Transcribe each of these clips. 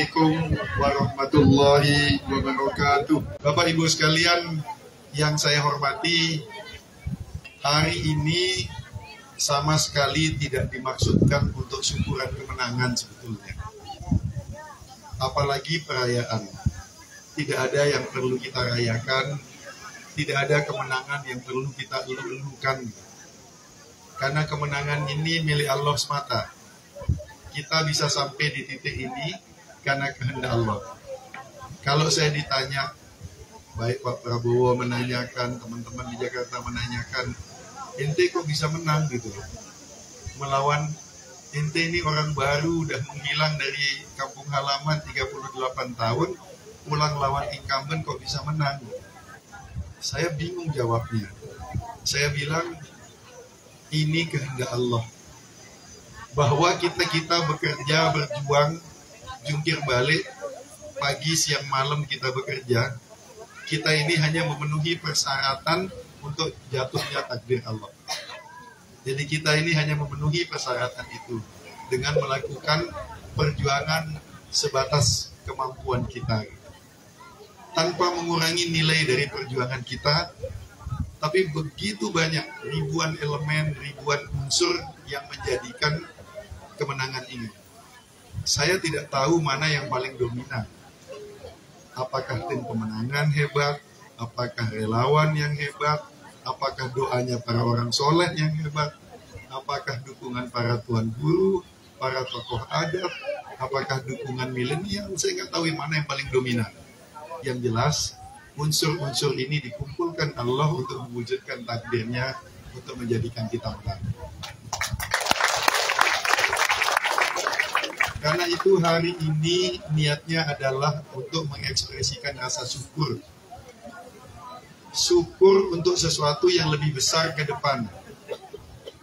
Assalamualaikum warahmatullahi wabarakatuh. Bapak Ibu sekalian yang saya hormati, hari ini sama sekali tidak dimaksudkan untuk syukuran kemenangan sebetulnya. Apalagi perayaan. Tidak ada yang perlu kita rayakan, tidak ada kemenangan yang perlu kita elu-elukan. Karena kemenangan ini milik Allah semata. Kita bisa sampai di titik ini karena kehendak Allah. Kalau saya ditanya, baik Pak Prabowo menanyakan, teman-teman di Jakarta menanyakan, ente kok bisa menang gitu loh. Melawan ente ini orang baru, udah menghilang dari kampung halaman 38 tahun, pulang lawan incumbent kok bisa menang. Saya bingung jawabnya. Saya bilang, ini kehendak Allah. Bahwa kita bekerja, berjuang, jungkir balik, pagi, siang, malam kita bekerja, kita ini hanya memenuhi persyaratan untuk jatuhnya takdir Allah. Jadi kita ini hanya memenuhi persyaratan itu dengan melakukan perjuangan sebatas kemampuan kita. Tanpa mengurangi nilai dari perjuangan kita, tapi begitu banyak, ribuan elemen, ribuan unsur yang menjadikan kemenangan ini. Saya tidak tahu mana yang paling dominan. Apakah tim pemenangan hebat? Apakah relawan yang hebat? Apakah doanya para orang soleh yang hebat? Apakah dukungan para tuan guru, para tokoh adat? Apakah dukungan milenial? Saya nggak tahu mana yang paling dominan. Yang jelas, unsur-unsur ini dikumpulkan Allah untuk mewujudkan takdirnya, untuk menjadikan kita menang. Karena itu hari ini niatnya adalah untuk mengekspresikan rasa syukur. Syukur untuk sesuatu yang lebih besar ke depan.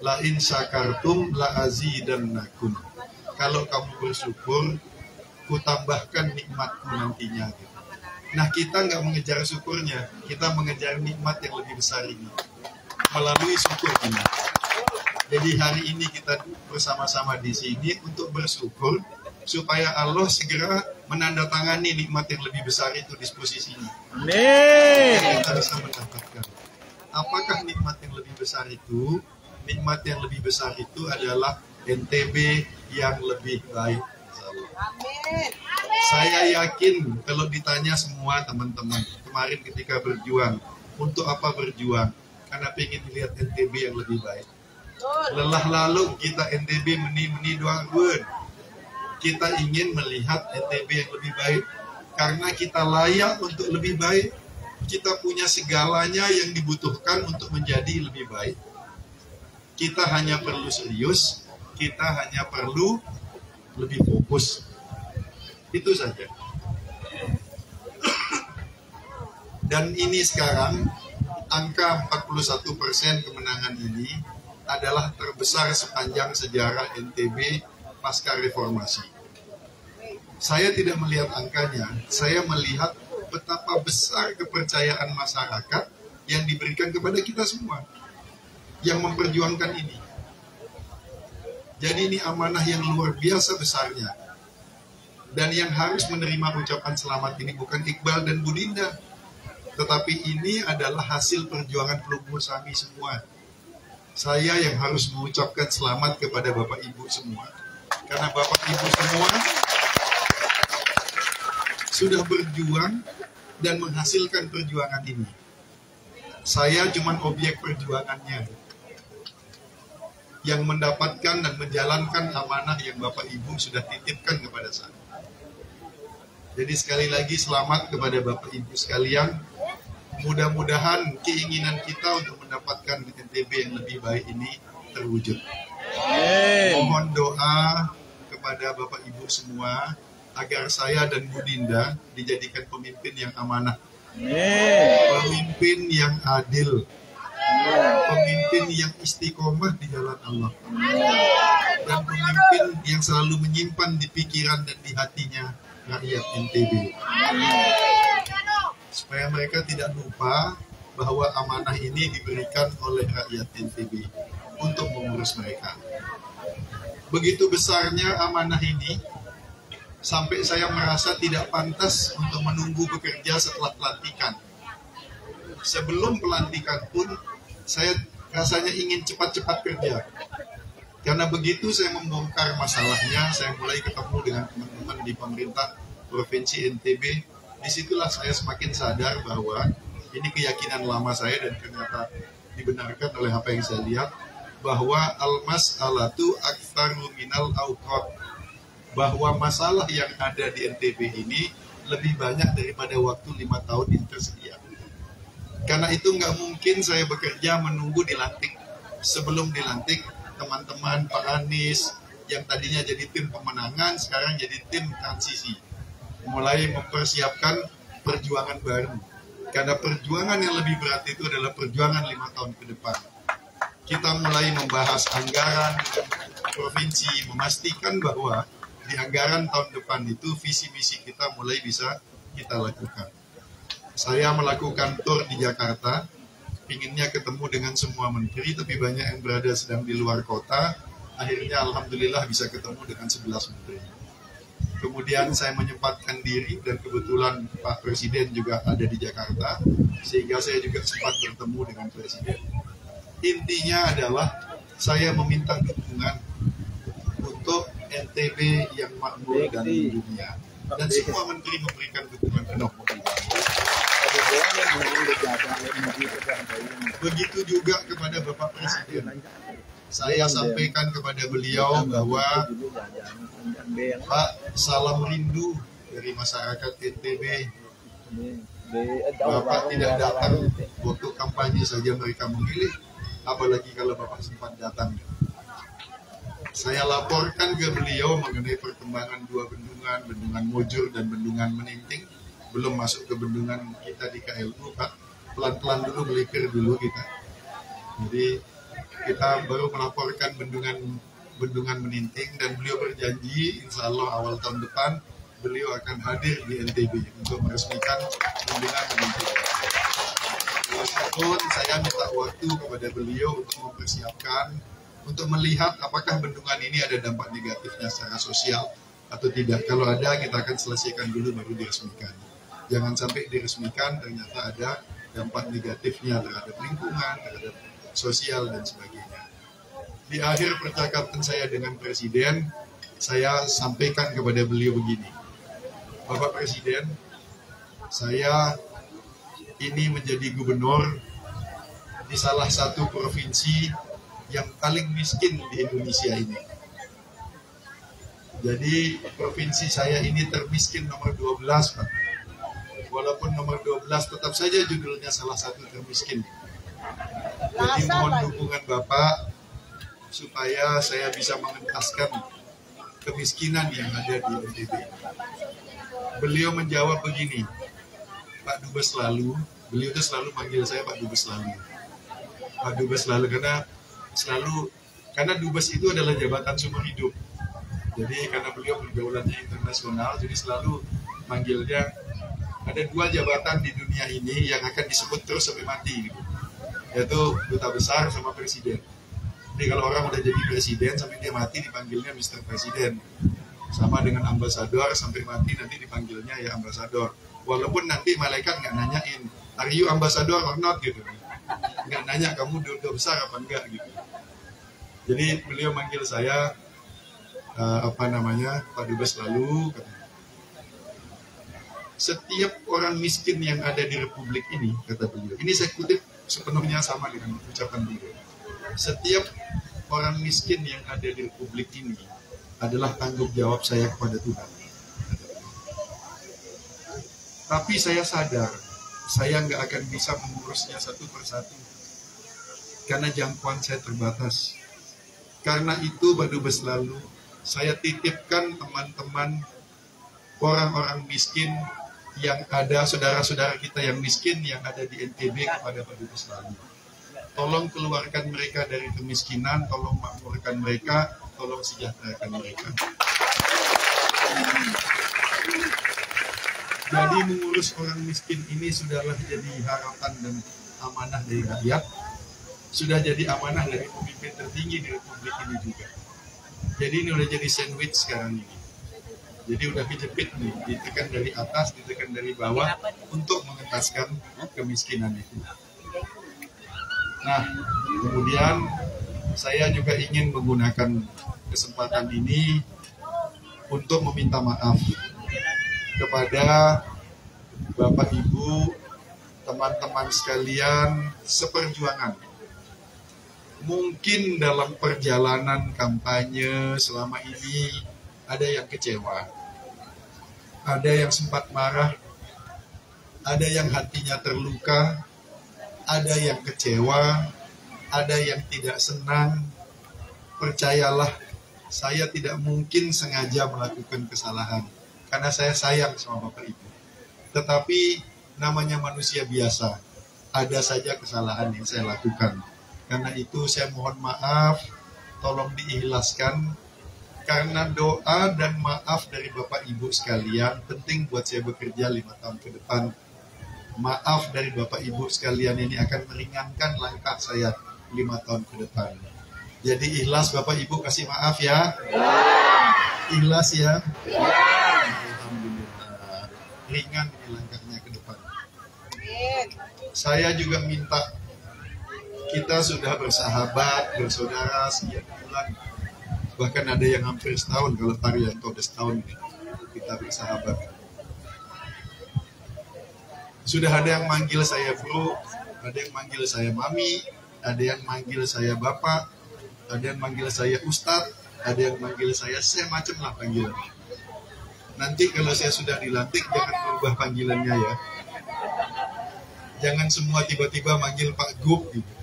La in syakartum la azidannakum. Kalau kamu bersyukur, ku tambahkan nikmatku nantinya. Nah, kita nggak mengejar syukurnya, kita mengejar nikmat yang lebih besar ini melalui syukur ini. Jadi hari ini kita bersama-sama di sini untuk bersyukur supaya Allah segera menandatangani nikmat yang lebih besar itu disposisinya. Amin. Kita bisa mendapatkan. Apakah nikmat yang lebih besar itu? Nikmat yang lebih besar itu adalah NTB yang lebih baik. Amin. Saya yakin kalau ditanya semua teman-teman kemarin ketika berjuang, untuk apa berjuang? Karena pengen melihat NTB yang lebih baik. Lelah lalu kita NTB meni doang gun. Kita ingin melihat NTB yang lebih baik karena kita layak untuk lebih baik. Kita punya segalanya yang dibutuhkan untuk menjadi lebih baik. Kita hanya perlu serius, kita hanya perlu lebih fokus. Itu saja. Dan ini sekarang angka 41% kemenangan ini adalah terbesar sepanjang sejarah NTB pasca reformasi. Saya tidak melihat angkanya, saya melihat betapa besar kepercayaan masyarakat yang diberikan kepada kita semua yang memperjuangkan ini. Jadi ini amanah yang luar biasa besarnya. Dan yang harus menerima ucapan selamat ini bukan Iqbal dan Budinda, tetapi ini adalah hasil perjuangan pelupur kami semua. Saya yang harus mengucapkan selamat kepada Bapak Ibu semua. Karena Bapak Ibu semua sudah berjuang dan menghasilkan perjuangan ini. Saya cuma objek perjuangannya. Yang mendapatkan dan menjalankan amanah yang Bapak Ibu sudah titipkan kepada saya. Jadi sekali lagi selamat kepada Bapak Ibu sekalian. Mudah-mudahan keinginan kita untuk mendapatkan NTB yang lebih baik ini terwujud. Mohon doa kepada Bapak Ibu semua agar saya dan Budinda dijadikan pemimpin yang amanah, pemimpin yang adil, pemimpin yang istiqomah di jalan Allah, dan pemimpin yang selalu menyimpan di pikiran dan di hatinya rakyat NTB. Supaya mereka tidak lupa bahwa amanah ini diberikan oleh rakyat NTB untuk mengurus mereka. Begitu besarnya amanah ini, sampai saya merasa tidak pantas untuk menunggu bekerja setelah pelantikan. Sebelum pelantikan pun saya rasanya ingin cepat-cepat kerja. Karena begitu saya membongkar masalahnya, saya mulai ketemu dengan teman-teman di pemerintah Provinsi NTB. Disitulah saya semakin sadar bahwa ini keyakinan lama saya dan ternyata dibenarkan oleh apa yang saya lihat, bahwa al-mas'alatu aktsaru minal awqat, bahwa masalah yang ada di NTB ini lebih banyak daripada waktu 5 tahun yang tersedia. Karena itu nggak mungkin saya bekerja menunggu dilantik. Sebelum dilantik, teman-teman Pak Anies yang tadinya jadi tim pemenangan, sekarang jadi tim transisi. Mulai mempersiapkan perjuangan baru. Karena perjuangan yang lebih berat itu adalah perjuangan 5 tahun ke depan. Kita mulai membahas anggaran provinsi, memastikan bahwa di anggaran tahun depan itu visi misi kita mulai bisa kita lakukan. Saya melakukan tour di Jakarta, pinginnya ketemu dengan semua menteri, tapi banyak yang berada sedang di luar kota. Akhirnya alhamdulillah bisa ketemu dengan 11 menteri. Kemudian saya menyempatkan diri dan kebetulan Pak Presiden juga ada di Jakarta, sehingga saya juga sempat bertemu dengan Presiden. Intinya adalah saya meminta dukungan untuk NTB yang makmur dan dunia. Dan semua menteri memberikan dukungan penuh. Begitu juga kepada Bapak Presiden. Saya sampaikan kepada beliau bahwa Pak, salam rindu dari masyarakat NTB. Bapak tidak datang waktu kampanye saja mereka memilih, apalagi kalau Bapak sempat datang. Saya laporkan ke beliau mengenai perkembangan 2 bendungan, Bendungan Mojur dan Bendungan Meninting. Belum masuk ke bendungan kita di KLU, Pak. Pelan-pelan dulu, melipir dulu kita. Jadi kita baru melaporkan Bendungan Meninting dan beliau berjanji insya Allah awal tahun depan beliau akan hadir di NTB untuk meresmikan Bendungan Meninting. Meskipun saya minta waktu kepada beliau untuk mempersiapkan, untuk melihat apakah bendungan ini ada dampak negatifnya secara sosial atau tidak. Kalau ada, kita akan selesaikan dulu baru diresmikan. Jangan sampai diresmikan ternyata ada dampak negatifnya terhadap lingkungan, terhadap sosial dan sebagainya. Di akhir percakapan saya dengan Presiden, saya sampaikan kepada beliau begini. Bapak Presiden, saya ini menjadi gubernur di salah satu provinsi yang paling miskin di Indonesia ini. Jadi provinsi saya ini termiskin nomor 12, Pak. Walaupun nomor 12 tetap saja judulnya salah satu termiskin. Jadi mohon dukungan Bapak supaya saya bisa mengentaskan kemiskinan yang ada di NTB. Beliau menjawab begini, Pak Dubes lalu, beliau itu selalu manggil saya Pak Dubes lalu. Pak Dubes lalu karena Dubes itu adalah jabatan seumur hidup. Jadi karena beliau pergaulannya internasional, jadi selalu manggilnya. Ada 2 jabatan di dunia ini yang akan disebut terus sampai mati, yaitu Duta Besar sama Presiden. Jadi kalau orang udah jadi Presiden sampai dia mati dipanggilnya Mr. Presiden. Sama dengan Ambasador, sampai mati nanti dipanggilnya ya Ambasador. Walaupun nanti malaikat nggak nanyain, are you Ambassador or not gitu. Nggak nanya kamu Duta Besar apa enggak gitu. Jadi beliau manggil saya Pak Dubes lalu. Setiap orang miskin yang ada di Republik ini, kata beliau, ini saya kutip sepenuhnya sama dengan ucapan beliau. Setiap orang miskin yang ada di Republik ini adalah tanggung jawab saya kepada Tuhan. Tapi saya sadar, saya nggak akan bisa mengurusnya satu persatu. Karena jangkauan saya terbatas. Karena itu, Pak Dubes lalu, saya titipkan teman-teman orang-orang miskin yang ada, saudara-saudara kita yang miskin yang ada di NTB kepada Pak Dubes lalu. Tolong keluarkan mereka dari kemiskinan, tolong makmurkan mereka, tolong sejahterakan mereka. Jadi mengurus orang miskin ini sudahlah jadi harapan dan amanah dari rakyat, sudah jadi amanah dari pemimpin tertinggi di Republik ini juga. Jadi ini udah jadi sandwich sekarang ini. Jadi udah kejepit nih, ditekan dari atas, ditekan dari bawah untuk mengentaskan kemiskinan itu. Nah, kemudian saya juga ingin menggunakan kesempatan ini untuk meminta maaf kepada Bapak Ibu, teman-teman sekalian seperjuangan. Mungkin dalam perjalanan kampanye selama ini ada yang kecewa, ada yang sempat marah, ada yang hatinya terluka, ada yang kecewa, ada yang tidak senang. Percayalah, saya tidak mungkin sengaja melakukan kesalahan, karena saya sayang sama Bapak Ibu. Tetapi namanya manusia biasa, ada saja kesalahan yang saya lakukan. Karena itu saya mohon maaf, tolong diikhlaskan. Karena doa dan maaf dari Bapak Ibu sekalian penting buat saya bekerja 5 tahun ke depan. Maaf dari Bapak Ibu sekalian ini akan meringankan langkah saya 5 tahun ke depan. Jadi ikhlas Bapak Ibu kasih maaf ya. Ikhlas ya. Alhamdulillah. Ringan ini langkahnya ke depan. Saya juga minta, kita sudah bersahabat, bersaudara sekian bulan. Bahkan ada yang hampir setahun, kalau Tarianto udah setahun kita bersahabat. Sudah ada yang manggil saya bro, ada yang manggil saya mami, ada yang manggil saya bapak, ada yang manggil saya ustadz, ada yang manggil saya semacam lah panggilan. Nanti kalau saya sudah dilantik jangan berubah panggilannya ya. Jangan semua tiba-tiba manggil Pak Gub gitu.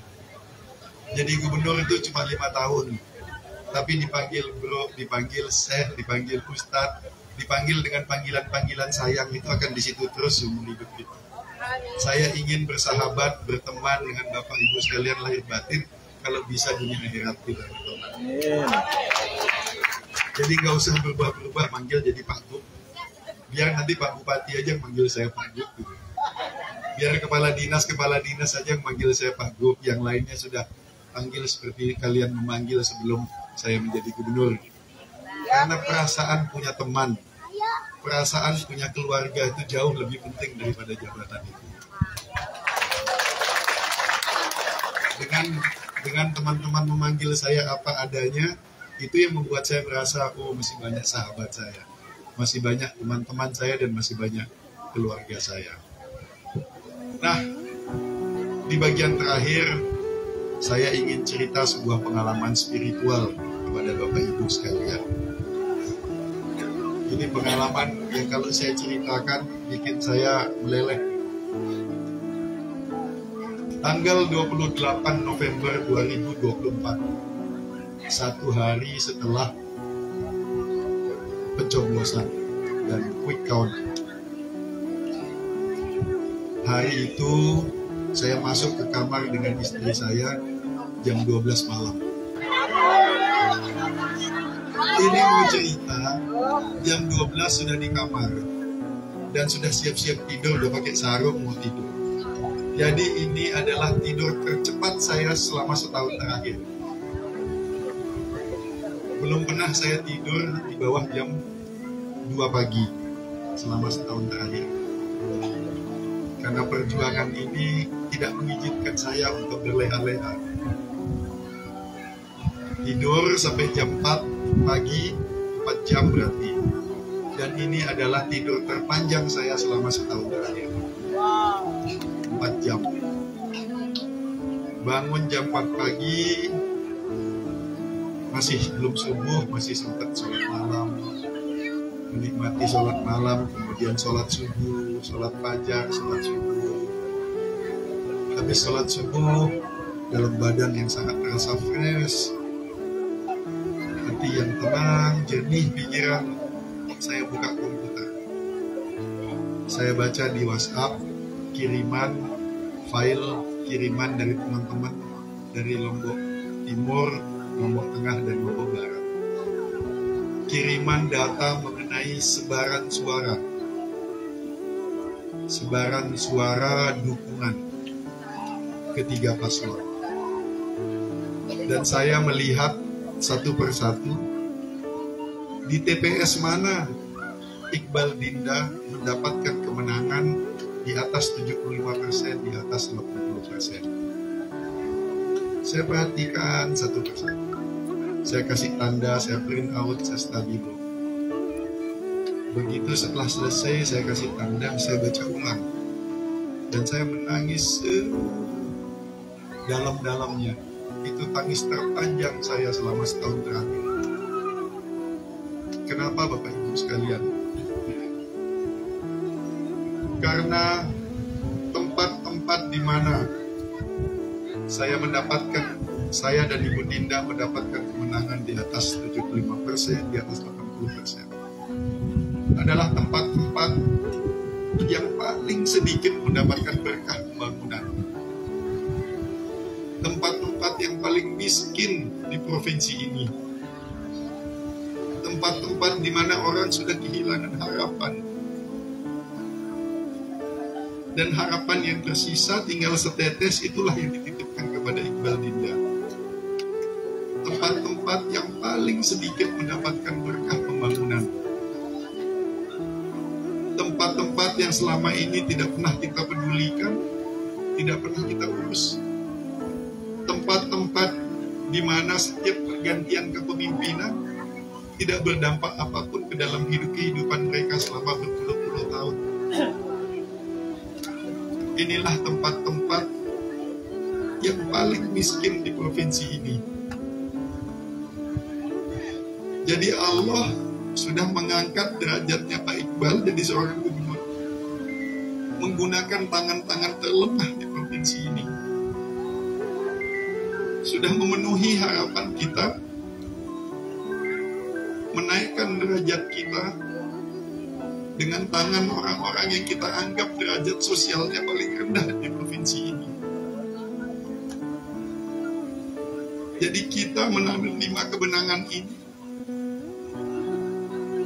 Jadi gubernur itu cuma 5 tahun. Tapi dipanggil bro, dipanggil syekh, dipanggil ustadz, dipanggil dengan panggilan-panggilan sayang, itu akan di situ terus seumur hidup kita. Saya ingin bersahabat, berteman dengan Bapak Ibu sekalian lahir batin, kalau bisa dunia akhirat kita berteman. Jadi nggak usah berubah-berubah manggil jadi Pak Gub. Biar nanti Pak Bupati aja yang manggil saya Pak Gub gitu. Biar kepala dinas aja yang manggil saya Pak Gub, yang lainnya sudah panggil seperti kalian memanggil sebelum saya menjadi gubernur. Karena perasaan punya teman, perasaan punya keluarga itu jauh lebih penting daripada jabatan itu. Dengan teman-teman memanggil saya apa adanya, itu yang membuat saya merasa, oh masih banyak sahabat saya, masih banyak teman-teman saya, dan masih banyak keluarga saya. Nah, di bagian terakhir, saya ingin cerita sebuah pengalaman spiritual kepada Bapak Ibu sekalian. Ini pengalaman yang kalau saya ceritakan bikin saya meleleh. Tanggal 28 November 2024, 1 hari setelah pencoblosan dan quick count. Hari itu saya masuk ke kamar dengan istri saya jam 12 malam. Ini mau cerita, jam 12 sudah di kamar dan sudah siap-siap tidur, udah pakai sarung mau tidur. Jadi ini adalah tidur tercepat saya selama setahun terakhir. Belum pernah saya tidur di bawah jam 2 pagi selama setahun terakhir. Karena perjuangan ini tidak mengizinkan saya untuk berleha-leha. Tidur sampai jam 4 pagi, 4 jam berarti. Dan ini adalah tidur terpanjang saya selama setahun terakhir. 4 jam. Bangun jam 4 pagi, masih belum subuh, masih sempat sholat malam. Menikmati sholat malam, kemudian sholat subuh, sholat fajar, sholat subuh. Habis sholat subuh, dalam badan yang sangat terasa fresh, hati yang tenang, jernih pikiran, saya buka komputer. Saya baca di WhatsApp, kiriman dari teman-teman dari Lombok Timur, Lombok Tengah, dan Lombok Barat. Kiriman data mengenai sebaran suara dukungan ketiga paslon. Dan saya melihat satu persatu di TPS mana Iqbal Dinda mendapatkan kemenangan di atas 75%, di atas 80%. Saya perhatikan satu persatu. Saya kasih tanda, saya print out, saya stabilo. Begitu setelah selesai, saya kasih tanda, saya baca ulang. Dan saya menangis dalam-dalamnya. Itu tangis terpanjang saya selama setahun terakhir. Kenapa Bapak Ibu sekalian? Karena tempat-tempat di mana saya dan Ibu Dinda mendapatkan kemenangan di atas 75%, di atas 80%, adalah tempat-tempat yang paling sedikit mendapatkan berkah pembangunan. Tempat-tempat yang paling miskin di provinsi ini. Tempat-tempat di mana orang sudah kehilangan harapan. Dan harapan yang tersisa tinggal setetes, itulah yang dititipkan kepada Iqbal Dinda. Tempat-tempat yang paling sedikit mendapatkan berkah pembangunan. Tempat-tempat yang selama ini tidak pernah kita pedulikan, tidak pernah kita urus. Tempat-tempat di mana setiap pergantian kepemimpinan tidak berdampak apapun ke dalam kehidupan mereka selama berpuluh-puluh tahun. Inilah tempat-tempat yang paling miskin di provinsi ini. Jadi Allah sudah mengangkat derajatnya Pak Iqbal jadi seorang gubernur, menggunakan tangan-tangan terlemah di provinsi ini. Sudah memenuhi harapan kita, menaikkan derajat kita dengan tangan orang-orang yang kita anggap derajat sosialnya paling rendah di provinsi ini. Jadi kita menerima kemenangan ini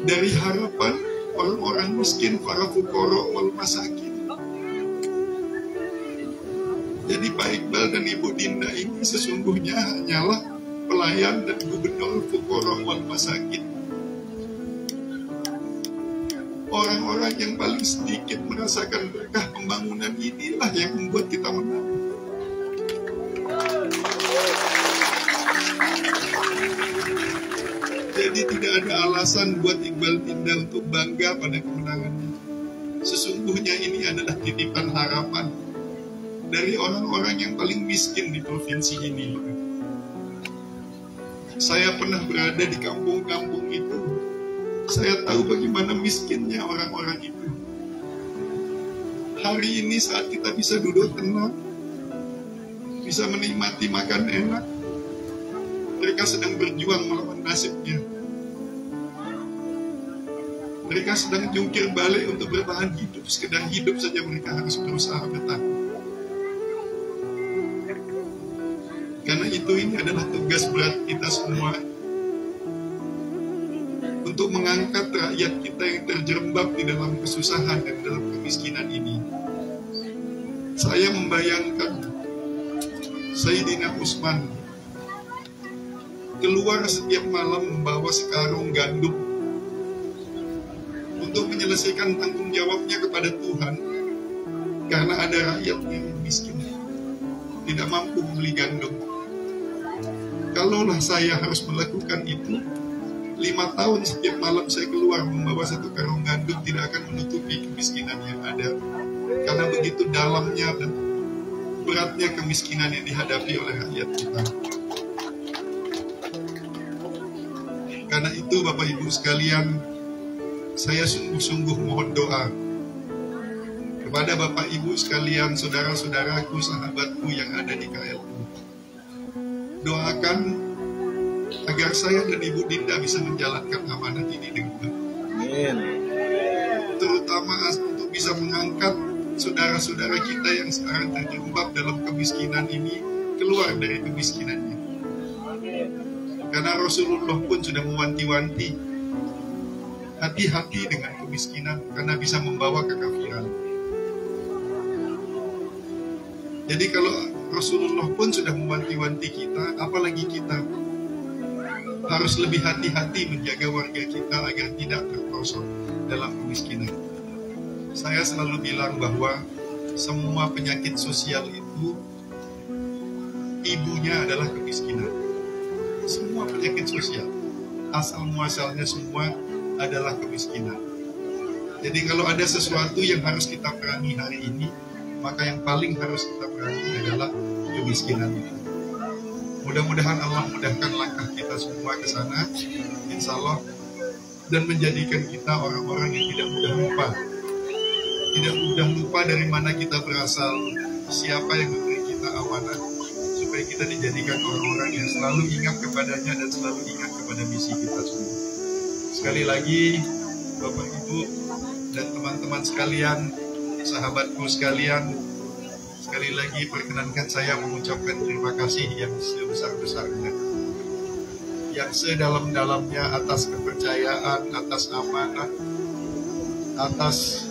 dari harapan orang-orang miskin, para fukara wal masakin. Jadi Pak Iqbal dan Ibu Dinda ini sesungguhnya hanyalah pelayan dan gubernur fukara wal masakin. Orang-orang yang paling sedikit merasakan berkah pembangunan inilah yang membuat kita menang. Jadi tidak ada alasan buat Iqbal Dinda untuk bangga pada kemenangannya. Sesungguhnya ini adalah titipan harapan dari orang-orang yang paling miskin di provinsi ini. Saya pernah berada di kampung-kampung itu. Saya tahu bagaimana miskinnya orang-orang itu. Hari ini saat kita bisa duduk tenang, bisa menikmati makan enak, mereka sedang berjuang melawan nasibnya. Mereka sedang jungkir balik untuk bertahan hidup. Sekedar hidup saja mereka harus berusaha bertahan. Karena itu ini adalah tugas berat kita semua, untuk mengangkat rakyat kita yang terjerembab di dalam kesusahan dan dalam kemiskinan ini. Saya membayangkan Sayyidina Utsman keluar setiap malam membawa sekarung gandum untuk menyelesaikan tanggung jawabnya kepada Tuhan, karena ada rakyatnya yang miskin, tidak mampu membeli gandum. Kalaulah saya harus melakukan itu, 5 tahun setiap malam saya keluar membawa satu karung gandum tidak akan menutupi kemiskinan yang ada. Karena begitu dalamnya dan beratnya kemiskinan yang dihadapi oleh rakyat kita. Karena itu Bapak Ibu sekalian, saya sungguh-sungguh mohon doa kepada Bapak Ibu sekalian, saudara-saudaraku, sahabatku yang ada di KLU. Doakan agar saya dan Ibu Dinda bisa menjalankan amanat ini dengan baik. Amin. Terutama untuk bisa mengangkat saudara-saudara kita yang sekarang terjerembab dalam kemiskinan ini keluar dari kemiskinannya. Karena Rasulullah pun sudah mewanti-wanti, hati-hati dengan kemiskinan karena bisa membawa kekafiran. Jadi kalau Rasulullah pun sudah mewanti-wanti kita, apalagi kita harus lebih hati-hati menjaga warga kita agar tidak terperosok. dalam kemiskinan. Saya selalu bilang bahwa semua penyakit sosial itu ibunya adalah kemiskinan. Semua penyakit sosial, asal muasalnya semua adalah kemiskinan. Jadi kalau ada sesuatu yang harus kita perangi hari ini, maka yang paling harus kita perangi adalah kemiskinan itu. Mudah-mudahan Allah mudahkan langkah kita semua ke sana, insya Allah, dan menjadikan kita orang-orang yang tidak mudah lupa. Tidak mudah lupa dari mana kita berasal, siapa yang memberi kita amanah, supaya kita dijadikan orang-orang yang selalu ingat kepadanya dan selalu ingat kepada misi kita semua. Sekali lagi, Bapak Ibu dan teman-teman sekalian, sahabatku sekalian, sekali lagi perkenankan saya mengucapkan terima kasih yang sebesar-besarnya, yang sedalam-dalamnya atas kepercayaan, atas amanah, atas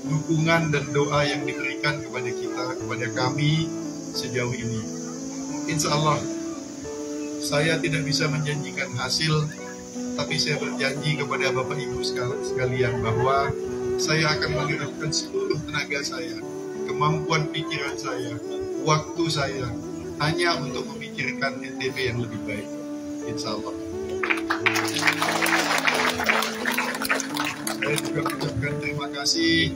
dukungan dan doa yang diberikan kepada kita, kepada kami sejauh ini. Insya Allah, saya tidak bisa menjanjikan hasil, tapi saya berjanji kepada Bapak Ibu sekalian bahwa saya akan mengerahkan seluruh tenaga saya, kemampuan pikiran saya, waktu saya, hanya untuk memikirkan NTB yang lebih baik. Insya Allah. Saya juga mengucapkan terima kasih.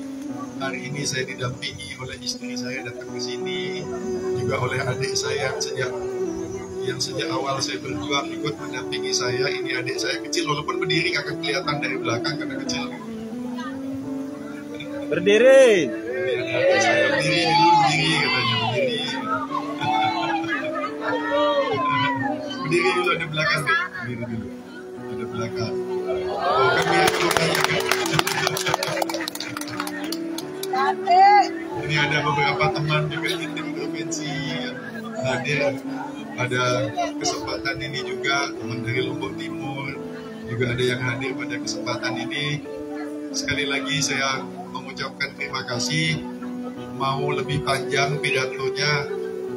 Hari ini saya didampingi oleh istri saya datang ke sini, juga oleh adik saya yang sejak awal saya berjuang ikut mendampingi saya. Ini adik saya kecil, walaupun berdiri akan kelihatan dari belakang karena kecil. Berdiri. Saya berdiri dulu, berdiri katanya, berdiri. Berdiri dulu, ada belakang deh. Berdiri dulu, ada belakang. Oh, kan mirip lukanya kan. Ini ada beberapa teman juga intim provinsi yang hadir pada kesempatan ini juga, teman dari Lombok Timur juga ada yang hadir pada kesempatan ini. Sekali lagi saya mengucapkan terima kasih. Mau lebih panjang pidatonya,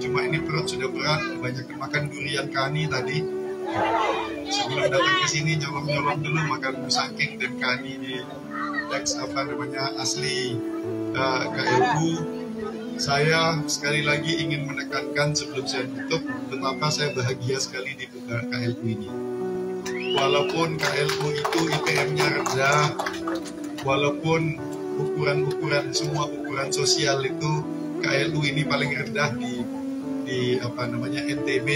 cuma ini perut sudah berat, banyak makan durian kani tadi. Sebelum datang ke sini nyolong-nyolong dulu makan musangking dan kani di asli KLU. Saya sekali lagi ingin menekankan sebelum saya tutup betapa saya bahagia sekali di KLU ini. Walaupun KLU itu IPM-nya rendah, walaupun semua ukuran sosial itu KLU ini paling rendah di NTB,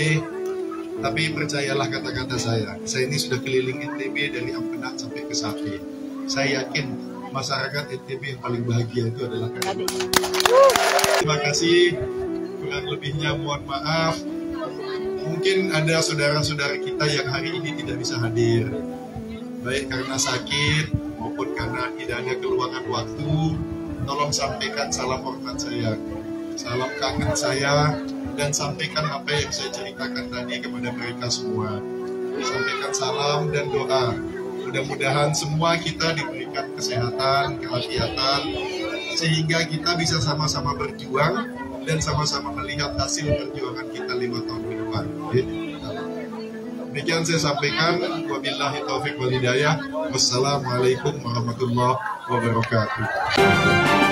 tapi percayalah kata-kata saya ini sudah keliling NTB dari Ampenan sampai ke Sapi. Saya yakin masyarakat NTB yang paling bahagia itu adalah KLU. Terima kasih, kurang lebihnya mohon maaf. Mungkin ada saudara-saudara kita yang hari ini tidak bisa hadir, baik karena sakit maupun karena tidak ada keluangan waktu. Tolong sampaikan salam hormat saya, salam kangen saya, dan sampaikan apa yang saya ceritakan tadi kepada mereka semua. Sampaikan salam dan doa. Mudah-mudahan semua kita diberikan kesehatan, keafiatan, sehingga kita bisa sama-sama berjuang dan sama-sama melihat hasil perjuangan kita 5 tahun ke depan. Demikian saya sampaikan. Wabillahi taufiq wal hidayah. Wassalamualaikum warahmatullahi wabarakatuh.